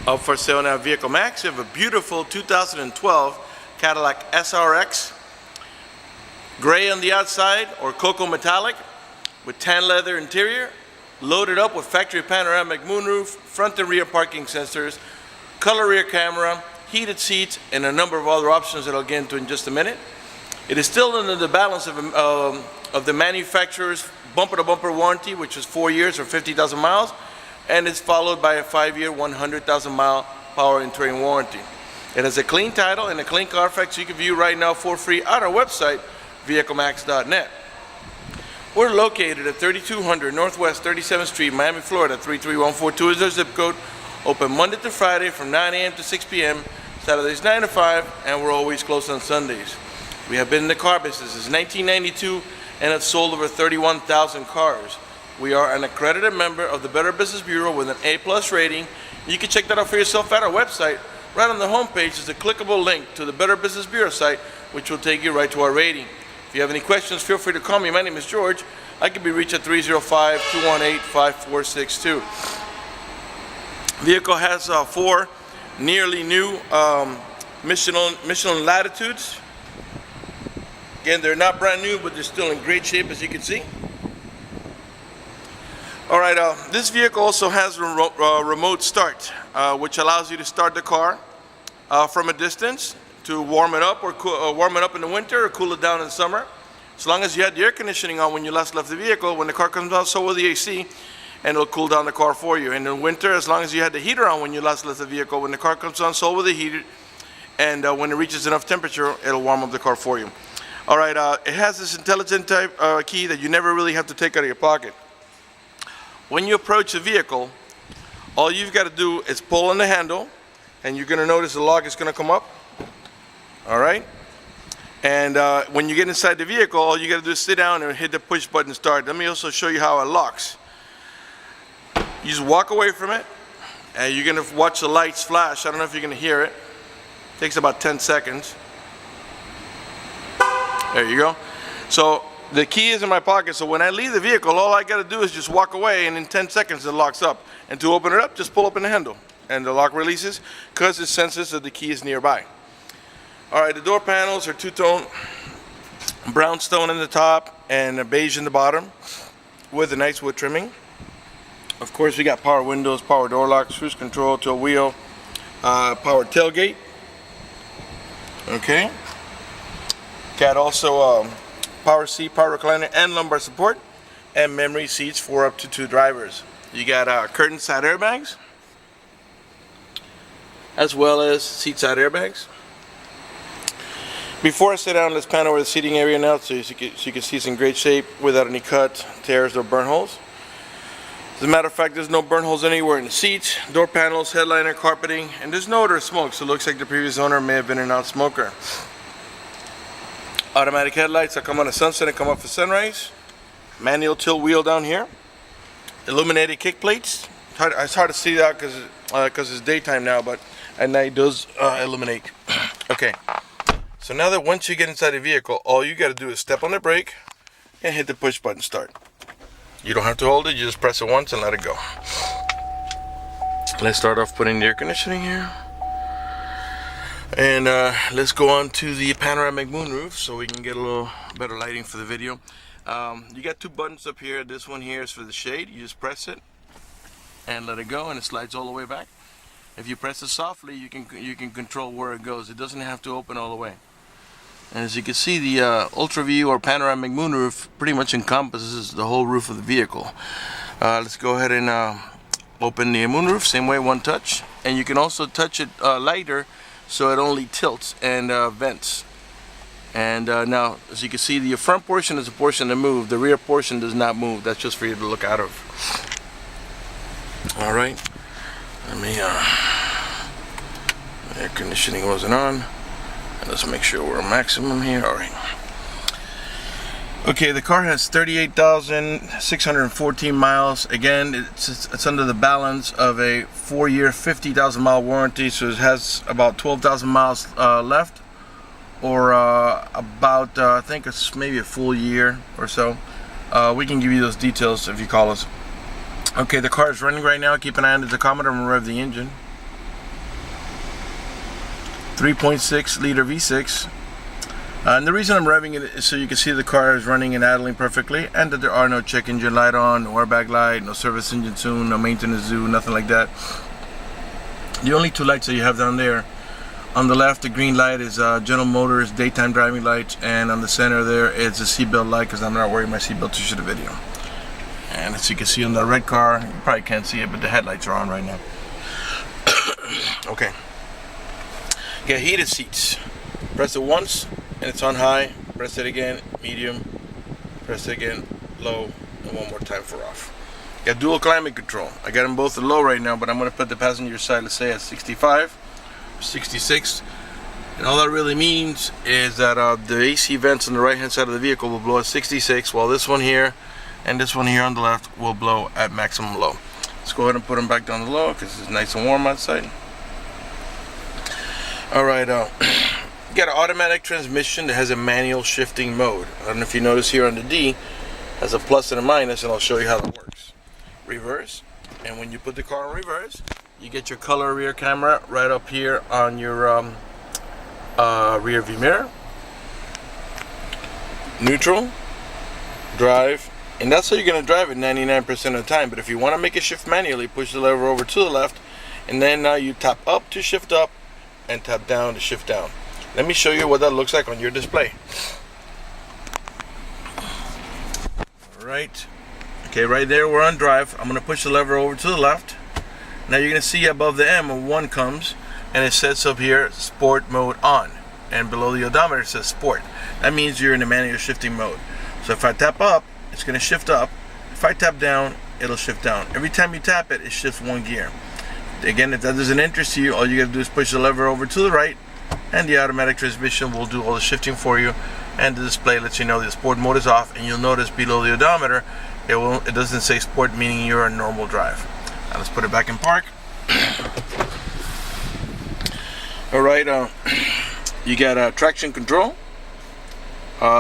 Up for sale now, Vehiclemax. You have a beautiful 2012 Cadillac SRX, gray on the outside or cocoa metallic with tan leather interior, loaded up with factory panoramic moonroof, front and rear parking sensors, color rear camera, heated seats, and a number of other options that I'll get into in just a minute. It is still under the balance of the manufacturer's bumper-to-bumper warranty, which is 4 years or 50,000 miles, and it's followed by a 5-year, 100,000 mile power and terrain warranty. It has a clean title and a clean Carfax you can view right now for free at our website, vehiclemax.net. We're located at 3200 Northwest 37th Street, Miami, Florida, 33142 is our zip code. Open Monday to Friday from 9 a.m. to 6 p.m., Saturdays 9 to 5, and we're always closed on Sundays. We have been in the car business since 1992 and have sold over 31,000 cars. We are an accredited member of the Better Business Bureau with an A+ rating. You can check that out for yourself at our website. Right on the homepage is a clickable link to the Better Business Bureau site, which will take you right to our rating. If you have any questions, feel free to call me. My name is George. I can be reached at 305-218-5462. Vehicle has 4 nearly new Michelin Latitudes. Again, they're not brand new, but they're still in great shape, as you can see. Alright, this vehicle also has remote start, which allows you to start the car from a distance to warm it up or warm it up in the winter or cool it down in summer. As long as you had the air conditioning on when you last left the vehicle, when the car comes out, so will the AC, and it'll cool down the car for you. And in winter, as long as you had the heater on when you last left the vehicle, when the car comes on, so will the heater, and when it reaches enough temperature, it'll warm up the car for you. Alright, it has this intelligent type key that you never really have to take out of your pocket. When you approach the vehicle, all you've got to do is pull on the handle, and you're going to notice the lock is going to come up. Alright? And when you get inside the vehicle, all you got to do is sit down and hit the push button start. Let me also show you how it locks. You just walk away from it, and you're going to watch the lights flash. I don't know if you're going to hear it. It takes about 10 seconds. There you go. So the key is in my pocket, so when I leave the vehicle, all I got to do is just walk away, and in 10 seconds it locks up. And to open it up, just pull open the handle, and the lock releases because it senses that the key is nearby. Alright, the door panels are two-tone brownstone in the top and a beige in the bottom with a nice wood trimming. Of course, we got power windows, power door locks, cruise control, tilt wheel, power tailgate. Okay. Got also power seat, power recliner, and lumbar support, and memory seats for up to 2 drivers. You got curtain side airbags, as well as seat side airbags. Before I sit down, let's pan over the seating area now, so you can see it's in great shape without any cuts, tears, or burn holes. As a matter of fact, there's no burn holes anywhere in the seats, door panels, headliner, carpeting, and there's no odor of smoke, so it looks like the previous owner may have been a non-smoker. Automatic headlights that come on a sunset and come off a sunrise. Manual tilt wheel down here. Illuminated kick plates. It's hard to see that because it's daytime now, but at night it does illuminate. Okay. So now that once you get inside the vehicle, all you got to do is step on the brake and hit the push button start. You don't have to hold it, you just press it once and let it go. Let's start off putting the air conditioning here. And let's go on to the panoramic moonroof so we can get a little better lighting for the video. You got 2 buttons up here. This one here is for the shade. You just press it and let it go, and it slides all the way back. If you press it softly, you can control where it goes. It doesn't have to open all the way. And as you can see, the Ultra View or panoramic moonroof pretty much encompasses the whole roof of the vehicle. Let's go ahead and open the moonroof, same way, one touch. And you can also touch it lighter, so it only tilts and vents. And now, as you can see, the front portion is a portion that moves. The rear portion does not move. That's just for you to look out of. Alright. Let me, air conditioning wasn't on. Let's make sure we're maximum here. Alright. Okay, the car has 38,614 miles. Again, it's under the balance of a 4-year, 50,000 mile warranty, so it has about 12,000 miles left, or about, I think it's maybe a full year or so. We can give you those details if you call us. Okay, the car is running right now. Keep an eye on the tachometer and rev the engine. 3.6 liter V6. And the reason I'm revving it is so you can see the car is running and idling perfectly, and that there are no check engine light on, no airbag light, no service engine soon, no maintenance due, nothing like that. The only two lights that you have down there, on the left, the green light is General Motors daytime driving lights, and on the center there is a seatbelt light, because I'm not wearing my seatbelt to shoot a video. And as you can see on the red car, you probably can't see it, but the headlights are on right now. Okay. Get heated seats. Press it once and it's on high. Press it again, medium. Press it again, low, and one more time for off. Got dual climate control. I got them both at low right now, but I'm going to put the passenger side, let's say, at 65, 66. And all that really means is that the AC vents on the right hand side of the vehicle will blow at 66, while this one here and this one here on the left will blow at maximum low. Let's go ahead and put them back down to low because it's nice and warm outside. Alright, you got an automatic transmission that has a manual shifting mode. I don't know if you notice here on the D, has a plus and a minus, and I'll show you how that works. Reverse, and when you put the car in reverse, you get your color rear camera right up here on your rear view mirror. Neutral, drive, and that's how you're going to drive it 99% of the time. But if you want to make it shift manually, push the lever over to the left, and then now you tap up to shift up and tap down to shift down. Let me show you what that looks like on your display. Alright, okay, right there we're on drive. I'm going to push the lever over to the left. Now you're going to see above the M, a 1 comes, and it says up here sport mode on, and below the odometer it says sport. That means you're in a manual shifting mode. So if I tap up, it's going to shift up. If I tap down, it'll shift down. Every time you tap it, it shifts 1 gear. Again, if that doesn't interest you, all you got to do is push the lever over to the right, and the automatic transmission will do all the shifting for you, and the display lets you know the sport mode is off. And you'll notice below the odometer it doesn't say sport, meaning you're in normal drive. Now let's put it back in park. Alright, you got traction control.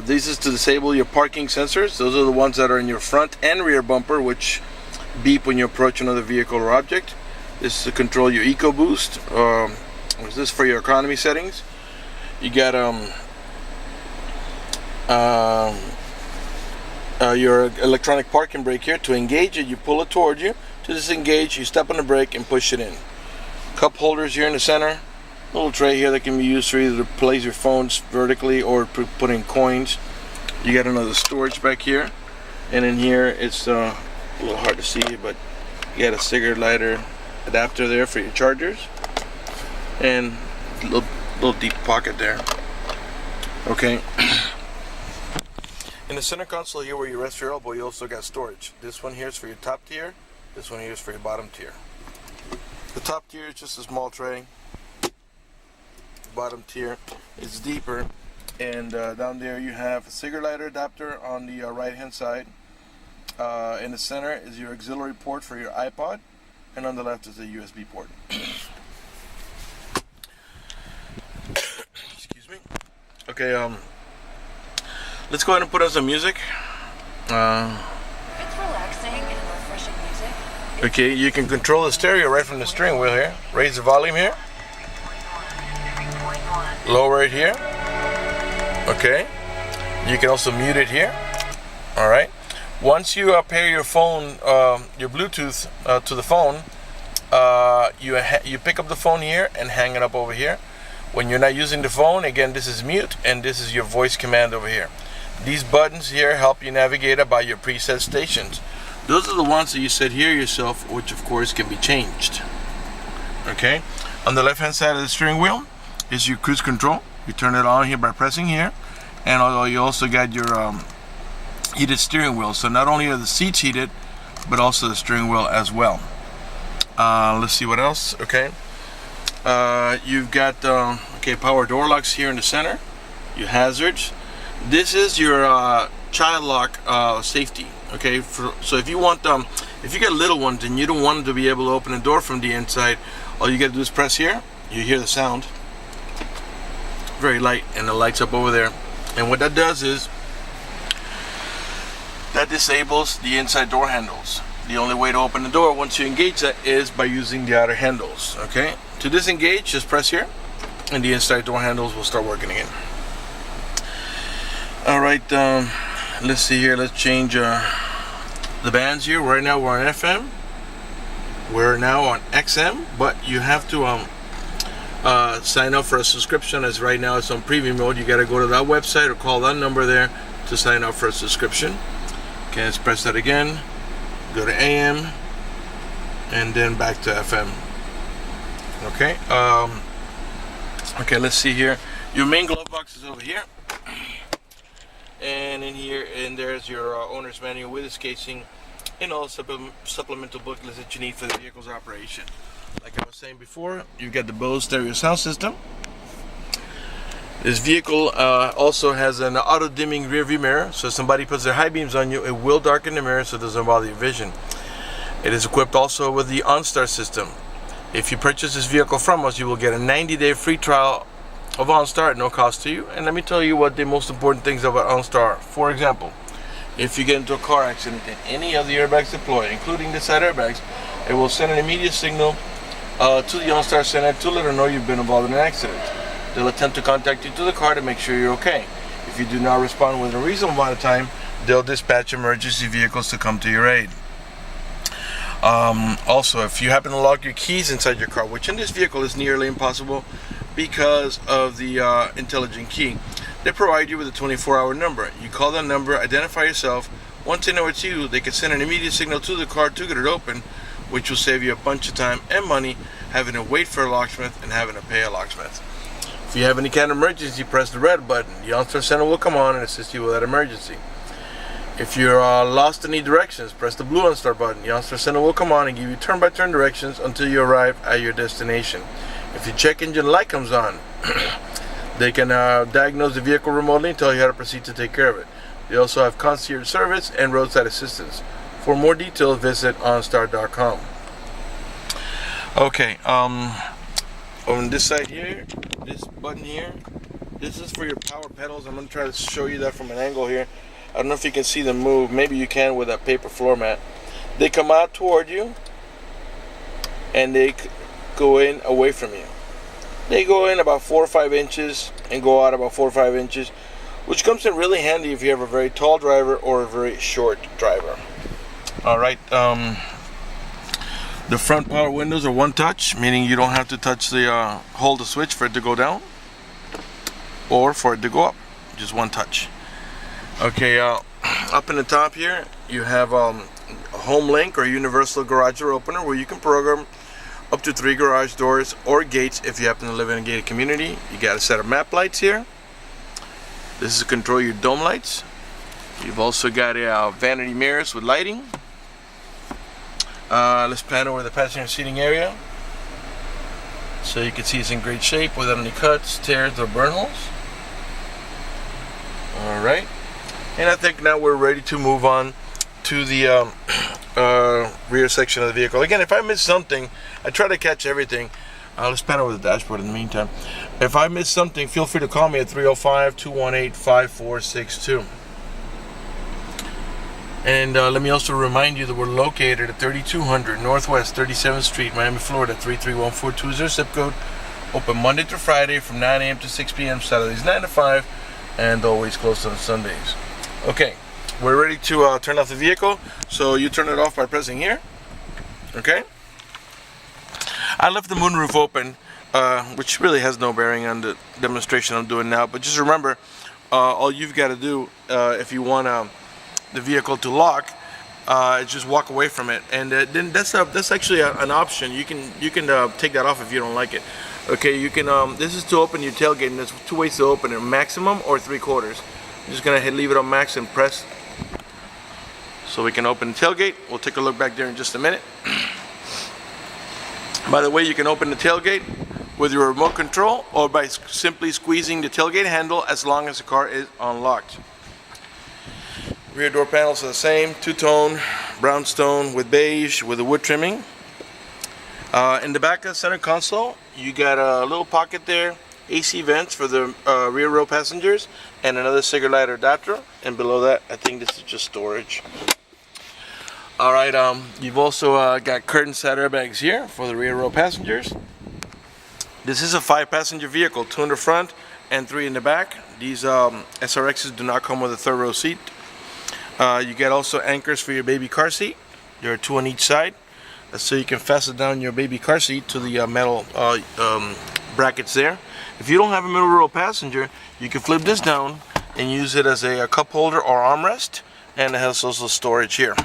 This is to disable your parking sensors. Those are the ones that are in your front and rear bumper, which beep when you approach another vehicle or object. This is to control your EcoBoost. This is for your economy settings. You got your electronic parking brake here. To engage it, you pull it towards you. To disengage, you step on the brake and push it in. Cup holders here in the center. Little tray here that can be used for either to place your phones vertically or put in coins. You got another storage back here, and in here it's a little hard to see, but you got a cigarette lighter adapter there for your chargers, and a little deep pocket there. Okay. In the center console here where you rest your elbow, you also got storage. This one here is for your top tier. This one here is for your bottom tier. The top tier is just a small tray. Bottom tier is deeper, and down there you have a cigarette lighter adapter on the right hand side. In the center is your auxiliary port for your iPod, and on the left is a USB port. Excuse me. Okay, let's go ahead and put on some music. It's relaxing and refreshing music. Okay, you can control the stereo right from the steering wheel here. Raise the volume here. Lower it here. Okay. You can also mute it here. Alright. Once you pair your phone, your Bluetooth to the phone, you pick up the phone here and hang it up over here. When you're not using the phone, again, this is mute, and this is your voice command over here. These buttons here help you navigate about your preset stations. Those are the ones that you set here yourself, which of course can be changed. Okay. On the left hand side of the steering wheel is your cruise control. You turn it on here by pressing here, and you also got your heated steering wheel. So not only are the seats heated, but also the steering wheel as well. Let's see what else. Okay, you've got power door locks here in the center. Your hazards. This is your child lock safety. Okay, so if you want if you got little ones and you don't want them to be able to open the door from the inside, all you got to do is press here. You hear the sound. Very light, and it lights up over there. And what that does is that disables the inside door handles. The only way to open the door once you engage that is by using the outer handles. Okay, to disengage, just press here, and the inside door handles will start working again. All right, let's see here. Let's change the bands here. Right now we're on FM. We're now on XM, but you have to sign up for a subscription, as right now it's on preview mode. You got to go to that website or call that number there to sign up for a subscription. Okay, let's press that again. Go to AM, and then back to FM. Okay. Okay, let's see here. Your main glove box is over here, and in here, and there's your owner's manual with its casing and all supplemental booklets that you need for the vehicle's operation. Like I was saying before, you've got the Bose stereo sound system. This vehicle also has an auto-dimming rear view mirror, so if somebody puts their high beams on you, it will darken the mirror so it doesn't bother your vision. It is equipped also with the OnStar system. If you purchase this vehicle from us, you will get a 90-day free trial of OnStar at no cost to you. And let me tell you what the most important things about OnStar are. For example, if you get into a car accident and any of the airbags deploy, including the side airbags, it will send an immediate signal to the OnStar center to let them know you've been involved in an accident. They'll attempt to contact you to the car to make sure you're okay. If you do not respond within a reasonable amount of time, they'll dispatch emergency vehicles to come to your aid. Also, if you happen to lock your keys inside your car, which in this vehicle is nearly impossible because of the intelligent key, they provide you with a 24-hour number. You call that number, identify yourself. Once they know it's you, they can send an immediate signal to the car to get it open, which will save you a bunch of time and money having to wait for a locksmith and having to pay a locksmith. If you have any kind of emergency, press the red button. The OnStar center will come on and assist you with that emergency. If you're lost in any directions, press the blue OnStar button. The OnStar center will come on and give you turn-by-turn directions until you arrive at your destination. If your check engine light comes on, they can diagnose the vehicle remotely and tell you how to proceed to take care of it. They also have concierge service and roadside assistance. For more details, visit OnStar.com. Okay, on this side here, this button here, this is for your power pedals. I'm going to try to show you that from an angle here. I don't know if you can see them move. Maybe you can with that paper floor mat. They come out toward you and they go in away from you. They go in about 4 or 5 inches and go out about 4 or 5 inches, which comes in really handy if you have a very tall driver or a very short driver. Alright, the front power windows are one touch, meaning you don't have to touch the hold the switch for it to go down or for it to go up. Just one touch. Okay, up in the top here you have a home link or universal garage door opener where you can program up to 3 garage doors or gates if you happen to live in a gated community. You got a set of map lights here. This is to control your dome lights. You've also got a vanity mirrors with lighting. Let's pan over the passenger seating area so you can see it's in great shape without any cuts, tears, or burn holes. Alright, and I think now we're ready to move on to the rear section of the vehicle. Again, if I miss something, I try to catch everything. Let's pan over the dashboard in the meantime. If I miss something, feel free to call me at 305-218-5462. And let me also remind you that we're located at 3200 Northwest 37th Street, Miami, Florida, 331-420 zip code. Open Monday through Friday from 9 a.m. to 6 p.m. Saturdays 9 to 5, and always closed on Sundays. Okay, we're ready to turn off the vehicle. So you turn it off by pressing here. Okay. I left the moonroof open, which really has no bearing on the demonstration I'm doing now. But just remember, all you've got to do if you want the vehicle to lock, is just walk away from it, and then that's actually an option. You can take that off if you don't like it. Okay, you can. This is to open your tailgate, and there's 2 ways to open it: maximum or 3/4. I'm just gonna leave it on max and press, so we can open the tailgate. We'll take a look back there in just a minute. By the way, you can open the tailgate with your remote control or by simply squeezing the tailgate handle as long as the car is unlocked. Rear door panels are the same, two-tone, brownstone with beige with the wood trimming. In the back of the center console, you got a little pocket there, AC vents for the rear row passengers, and another cigarette lighter adapter. And below that, I think this is just storage. Alright, you've also got curtain side airbags here for the rear row passengers. This is a 5-passenger vehicle, 2 in the front and 3 in the back. These SRXs do not come with a third row seat. You get also anchors for your baby car seat. There are 2 on each side. So you can fasten down your baby car seat to the metal brackets there. If you don't have a middle row passenger, you can flip this down and use it as a cup holder or armrest, and it has also storage here.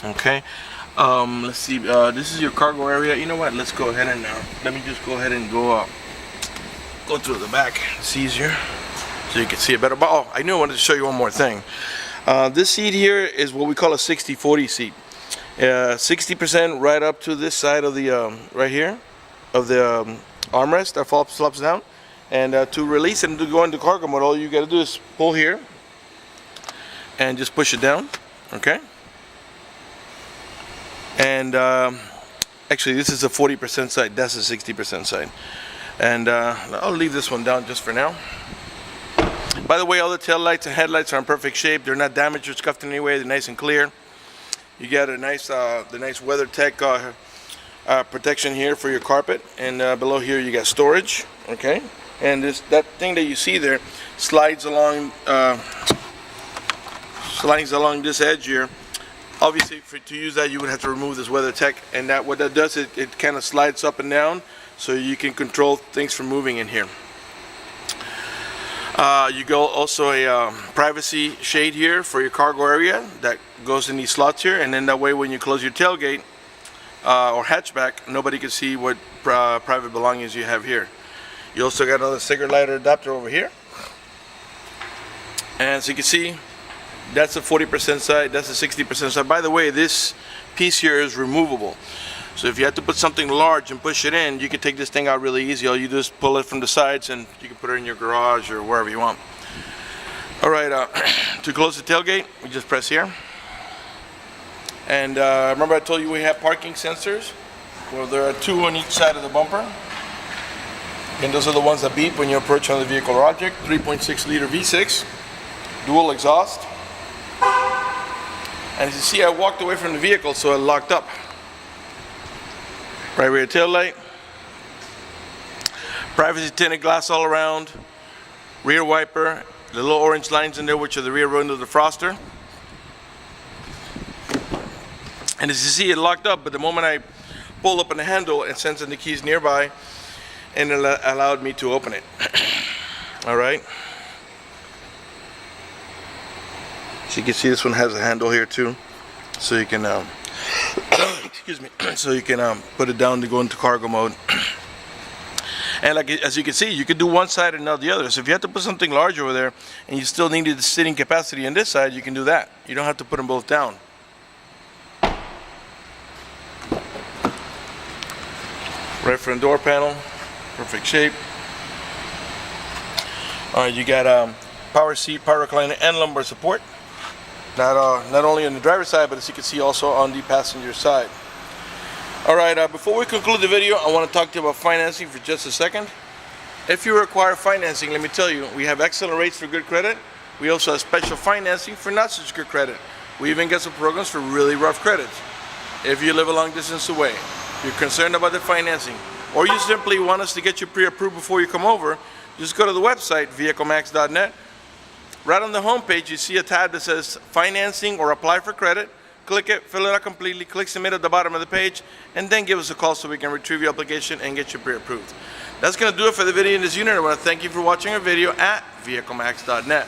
Okay, let's see, this is your cargo area. You know what, let's go ahead and let me just go ahead and go through the back. It's easier so you can see it better. But oh, I knew I wanted to show you one more thing. This seat here is what we call a 60-40 seat. 60% right up to this side of the right here of the armrest that flops down, and to release it and to go into cargo mode, all you got to do is pull here and just push it down. Okay, and actually this is a 40% side, that's a 60% side, and I'll leave this one down just for now. By the way, all the tail lights and headlights are in perfect shape. They're not damaged or scuffed in any way. They're nice and clear. You got a nice the nice WeatherTech protection here for your carpet, and below here you got storage. Okay, and that thing that you see there slides along this edge here. Obviously, to use that, you would have to remove this WeatherTech, and what that does is it kind of slides up and down, so you can control things from moving in here. You go also a privacy shade here for your cargo area that goes in these slots here, and then that way when you close your tailgate or hatchback, nobody can see what private belongings you have here. You also got another cigarette lighter adapter over here, and as you can see, that's a 40% side, that's a 60% side. By the way, this piece here is removable, so if you have to put something large and push it in, you can take this thing out really easy. All you do is pull it from the sides and you can put it in your garage or wherever you want. Alright, to close the tailgate, we just press here. And remember I told you we have parking sensors? Well, there are 2 on each side of the bumper. And those are the ones that beep when you approach on the vehicle or object. 3.6 liter V6, dual exhaust. And as you see, I walked away from the vehicle, so it locked up. Right rear tail light, privacy tinted glass all around, rear wiper, the little orange lines in there which are the rear window defroster. And as you see, it locked up, but the moment I pulled up on the handle and sensing the keys nearby, and it allowed me to open it. All right. So you can see this one has a handle here too, so you can excuse me, so you can put it down to go into cargo mode. And like as you can see, you can do one side and not the other. So if you have to put something large over there and you still needed the sitting capacity on this side, you can do that. You don't have to put them both down. Right front door panel, perfect shape. All right, you got power seat, power recliner, and lumbar support. Not only on the driver's side, but as you can see also on the passenger side. Alright, before we conclude the video, I want to talk to you about financing for just a second. If you require financing, let me tell you, we have excellent rates for good credit. We also have special financing for not such good credit. We even get some programs for really rough credits. If you live a long distance away, you're concerned about the financing, or you simply want us to get you pre-approved before you come over, just go to the website, vehiclemax.net. Right on the home page, you see a tab that says financing or apply for credit. Click it, fill it out completely, click submit at the bottom of the page, and then give us a call so we can retrieve your application and get you pre-approved. That's going to do it for the video in this unit. I want to thank you for watching our video at vehiclemax.net.